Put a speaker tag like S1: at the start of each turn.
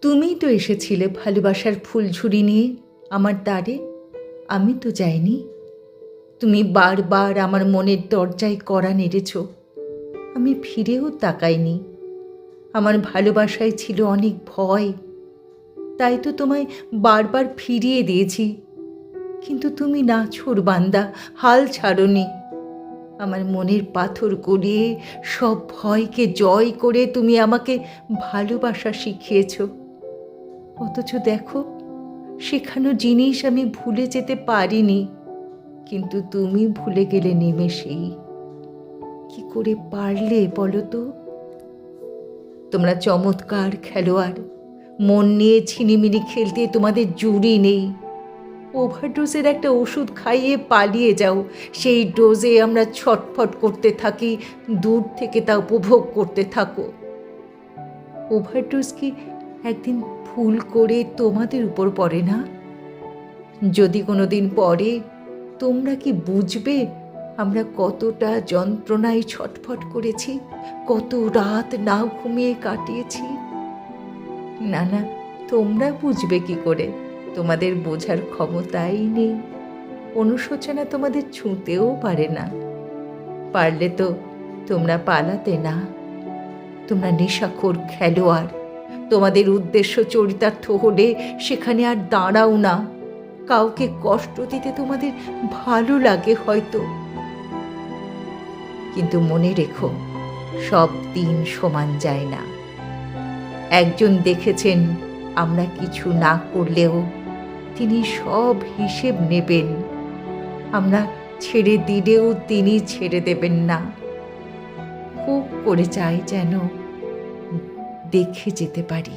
S1: তুমিই তো এসেছিলে ভালোবাসার ফুলঝুরি নিয়ে আমার দ্বারে, আমি তো যাইনি। তুমি বারবার আমার মনের দরজায় কড়া নেড়েছ, আমি ফিরেও তাকাইনি। আমার ভালোবাসায় ছিল অনেক ভয়, তাই তো তোমায় বারবার ফিরিয়ে দিয়েছি। কিন্তু তুমি নাছোড়বান্দা, হাল ছাড়োনি। আমার মনের পাথর গলিয়ে সব ভয়কে জয় করে তুমি আমাকে ভালোবাসা শিখিয়েছ। অথচ দেখো, শেখানো জিনিস আমি ভুলে যেতে পারিনি, কিন্তু তুমি ভুলে গেলে নিমেষেই। কি করে পারলে বলো তো? তোমরা চমৎকার খেলোয়াড়, মন নিয়ে ছিনিমিনি খেলতে তোমাদের জুড়ি নেই। ওভারডোজের একটা ওষুধ খাইয়ে পালিয়ে যাও, সেই ডোজে আমরা ছটফট করতে থাকি, দূর থেকে তা উপভোগ করতে থাকো। ওভারডোজ কি একদিন ভুল করে তোমাদের উপর পড়ে না? যদি কোনোদিন পড়ে, তোমরা কি বুঝবে আমরা কতটা যন্ত্রণায় ছটফট করেছি, কত রাত না ঘুমিয়ে কাটিয়েছি? না না, তোমরা বুঝবে কি করে? তোমাদের বোঝার ক্ষমতাই নেই। অনুশোচনা তোমাদের ছুঁতেও পারে না। পারলে তো তোমরা পালাতে না। তোমরা নেশাখোর খেলোয়াড়, তোমাদের উদ্দেশ্য চরিতার্থ হলে সেখানে আর দাঁড়াও না। কাউকে কষ্ট দিতে তোমাদের ভালো লাগে হয়তো, কিন্তু মনে রেখো, সব দিন সমান যায় না। একজন দেখেছেন আমরা কিছু না করলেও তিনি সব হিসেব নেবেন। আমরা ছেড়ে দিলেও তিনি ছেড়ে দেবেন না। খুব করে চাই যেন দেখে যেতে পারি।